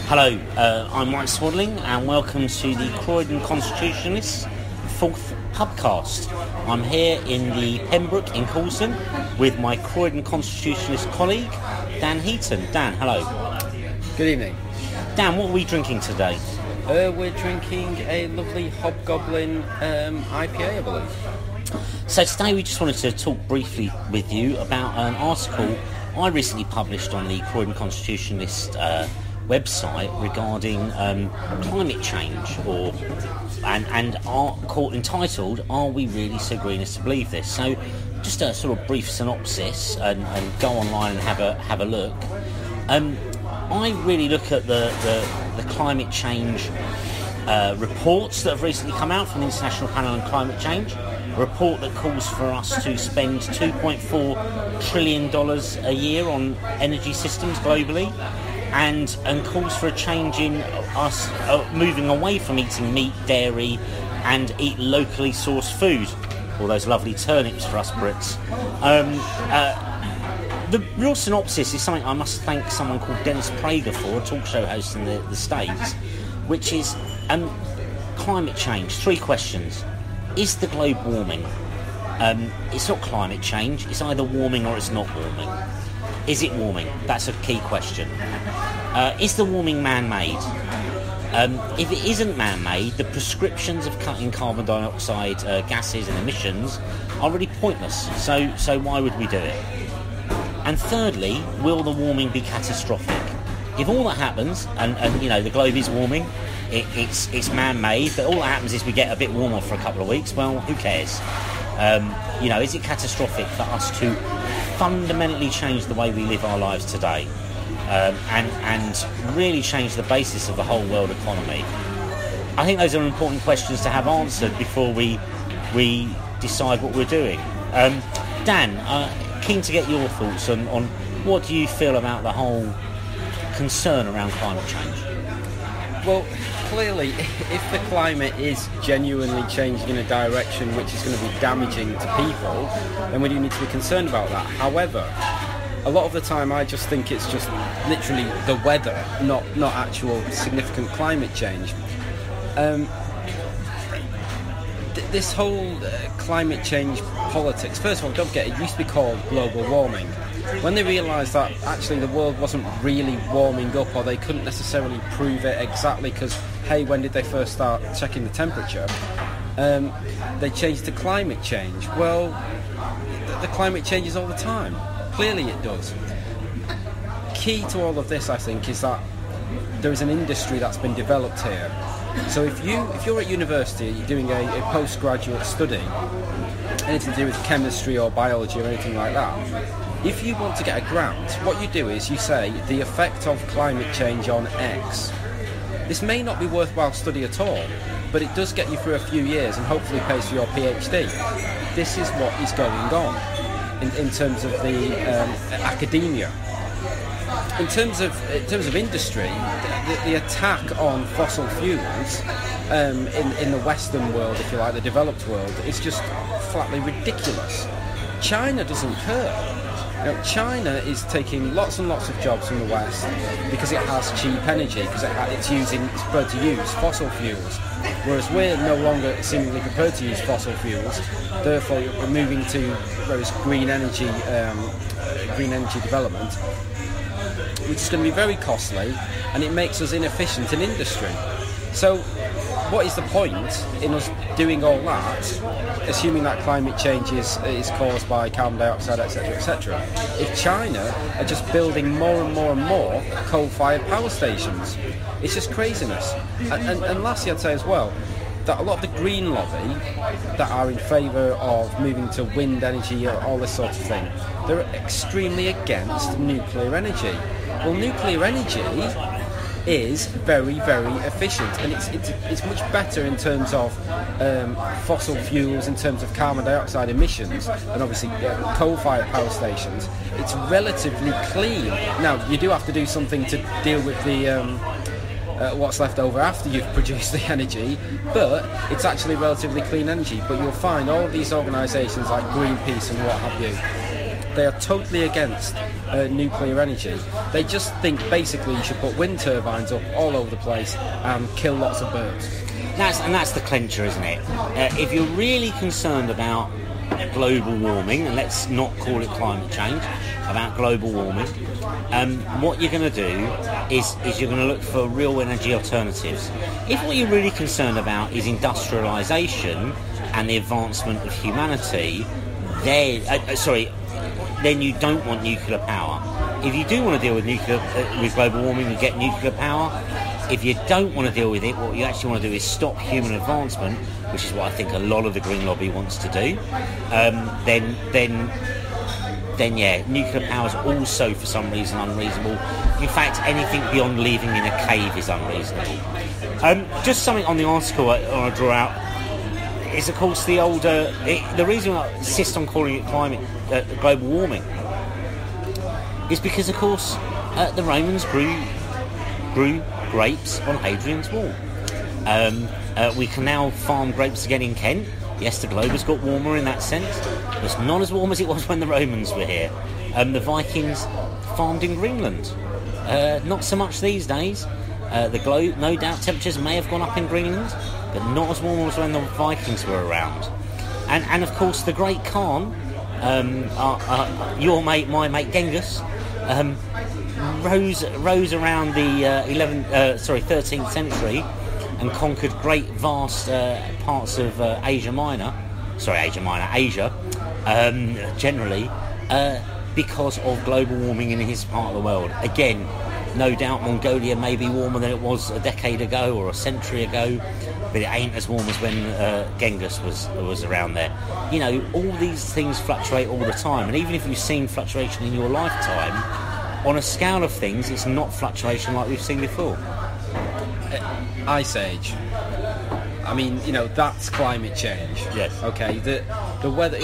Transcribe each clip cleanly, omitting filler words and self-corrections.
Hello, I'm Mike Swaddling and welcome to the Croydon Constitutionalists' 4th Pubcast. I'm here in the Pembroke in Coulsdon with my Croydon Constitutionalist colleague, Dan Heaton. Dan, hello. Good evening. Dan, what are we drinking today? We're drinking a lovely Hobgoblin IPA, I believe. So today we just wanted to talk briefly with you about an article I recently published on the Croydon Constitutionalist website regarding climate change, entitled "Are We Really So Green as to Believe This?" So, just a sort of brief synopsis, and go online and have a look. I really look at the climate change reports that have recently come out from the International Panel on Climate Change. A report that calls for us to spend $2.4 trillion a year on energy systems globally. And calls for a change in us moving away from eating meat, dairy, and eat locally sourced food. All those lovely turnips for us Brits. The real synopsis is something I must thank someone called Dennis Prager for, a talk show host in the States, which is climate change. 3 questions. Is the globe warming? It's not climate change. It's either warming or it's not warming. Is it warming? That's a key question. Is the warming man-made? If it isn't man-made, the prescriptions of cutting carbon dioxide gases and emissions are really pointless. So why would we do it? And thirdly, will the warming be catastrophic? If all that happens, and the globe is warming, it's man-made, but all that happens is we get a bit warmer for a couple of weeks, well, who cares? Is it catastrophic for us to fundamentally change the way we live our lives today, and really change the basis of the whole world economy? I think those are important questions to have answered before we decide what we're doing. Dan, keen to get your thoughts on what do you feel about the whole concern around climate change? Well, clearly, if the climate is genuinely changing in a direction which is going to be damaging to people, then we do need to be concerned about that. However, a lot of the time I just think it's just literally the weather, not actual significant climate change. This whole climate change politics, first of all, don't forget, it used to be called global warming. When they realised that actually the world wasn't really warming up, or they couldn't necessarily prove it exactly, because, hey, when did they first start checking the temperature? They changed to climate change. Well, the climate changes all the time. Clearly it does. Key to all of this, I think, is that there is an industry that's been developed here. So if you're at university, you're doing a postgraduate study, anything to do with chemistry or biology or anything like that, if you want to get a grant, what you do is you say the effect of climate change on X. This may not be worthwhile study at all, but it does get you through a few years and hopefully pays for your PhD. This is what is going on in terms of the academia. In terms of industry, the attack on fossil fuels in the Western world, if you like, the developed world, is just flatly ridiculous. China doesn't care. China is taking lots and lots of jobs from the West because it has cheap energy, because it's prepared to use fossil fuels, whereas we're no longer seemingly prepared to use fossil fuels. Therefore, we're moving to green energy development, which is going to be very costly, and it makes us inefficient in industry. So what is the point in us doing all that, assuming that climate change is caused by carbon dioxide, etc., etc., if China are just building more and more and more coal-fired power stations? It's just craziness. And lastly, I'd say as well, that a lot of the green lobby that are in favour of moving to wind energy or all this sort of thing, they're extremely against nuclear energy. Well, nuclear energy is very, very efficient, and it's much better in terms of fossil fuels, in terms of carbon dioxide emissions, and obviously coal-fired power stations. It's relatively clean. Now, you do have to do something to deal with the what's left over after you've produced the energy, but it's actually relatively clean energy. But you'll find all of these organisations like Greenpeace and what have you, they are totally against nuclear energy. They just think basically you should put wind turbines up all over the place and kill lots of birds. That's the clincher, isn't it? If you're really concerned about global warming, and let's not call it climate change, about global warming, what you're going to do is you're going to look for real energy alternatives. If what you're really concerned about is industrialisation and the advancement of humanity, then you don't want nuclear power. If you do want to deal with with global warming, you get nuclear power. If you don't want to deal with it, what you actually want to do is stop human advancement, which is what I think a lot of the Green Lobby wants to do. Then yeah, nuclear power is also for some reason unreasonable. In fact, anything beyond living in a cave is unreasonable. Just something on the article I want to draw out is, of course, the reason I insist on calling it global warming is because, of course, the Romans grew grapes on Hadrian's Wall. We can now farm grapes again in Kent. Yes, the globe has got warmer in that sense, but it's not as warm as it was when the Romans were here. The Vikings farmed in Greenland. Not so much these days. The globe, no doubt, temperatures may have gone up in Greenland, but not as warm as when the Vikings were around. And of course, the Great Khan, your mate, my mate Genghis, rose around the 13th century and conquered great vast parts of Asia generally, because of global warming in his part of the world. Again, no doubt Mongolia may be warmer than it was a decade ago or a century ago, but it ain't as warm as when Genghis was around there. You know, all these things fluctuate all the time, and even if you've seen fluctuation in your lifetime, on a scale of things, it's not fluctuation like we've seen before. Ice Age. I mean, you know, that's climate change. Yes. Okay. The weather,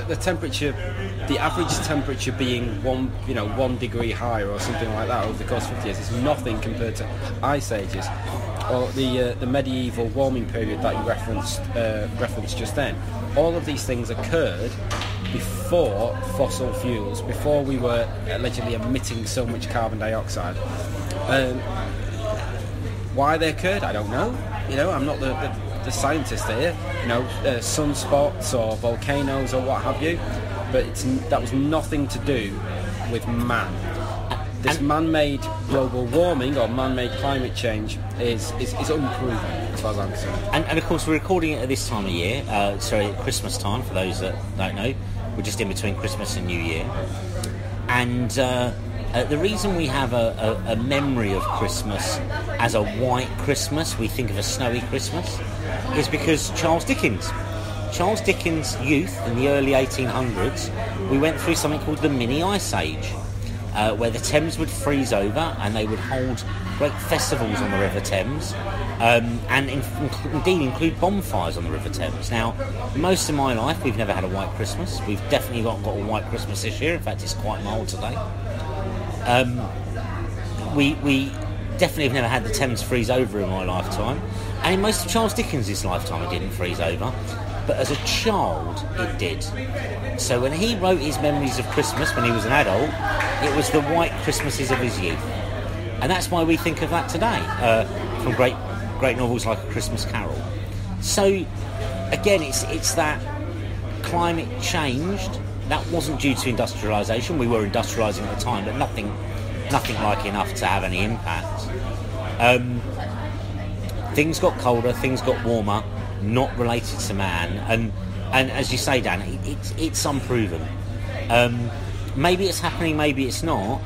the temperature, the average temperature being 1 degree higher or something like that over the course of 50 years is nothing compared to ice ages, or the medieval warming period that you referenced just then. All of these things occurred before fossil fuels, before we were allegedly emitting so much carbon dioxide. Why they occurred, I don't know. You know, I'm not the scientist here. You know, sunspots or volcanoes or what have you. But that was nothing to do with man. This man-made global warming or man-made climate change is unproven, as far as I'm concerned. And of course, we're recording it at this time of year. Christmas time, for those that don't know. We're just in between Christmas and New Year. And the reason we have a memory of Christmas as a white Christmas, we think of a snowy Christmas, is because Charles Dickens' youth in the early 1800s, we went through something called the mini ice age, where the Thames would freeze over and they would hold great festivals on the River Thames, and indeed include bonfires on the River Thames. Now, most of my life we've never had a white Christmas. We've definitely got a white Christmas this year. In fact, it's quite mild today. We definitely have never had the Thames freeze over in my lifetime, and in most of Charles Dickens' lifetime it didn't freeze over, but as a child it did. So when he wrote his memories of Christmas when he was an adult, it was the white Christmases of his youth, and that's why we think of that today, from great novels like A Christmas Carol. So again, it's that climate changed. That wasn't due to industrialisation. We were industrialising at the time, but nothing like enough to have any impact. Things got colder, things got warmer, not related to man, and as you say, Dan, it's unproven. Maybe it's happening, maybe it's not.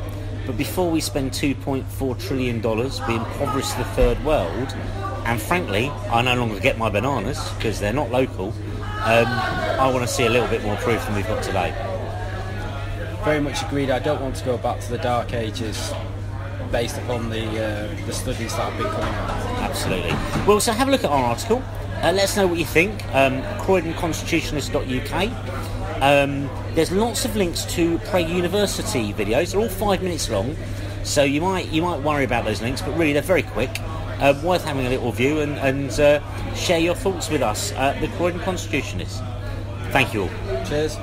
But before we spend $2.4 trillion, we impoverish the third world, and frankly, I no longer get my bananas because they're not local. I want to see a little bit more proof than we've got today. Very much agreed. I don't want to go back to the Dark Ages based upon the studies that have been coming out. Absolutely. Well, so have a look at our article. Let us know what you think. CroydonConstitutionalist.uk. There's lots of links to Prague University videos. They're all 5 minutes long, so you might worry about those links, but really they're very quick. Worth having a little view and share your thoughts with us, the Croydon Constitutionalists. Thank you all. Cheers.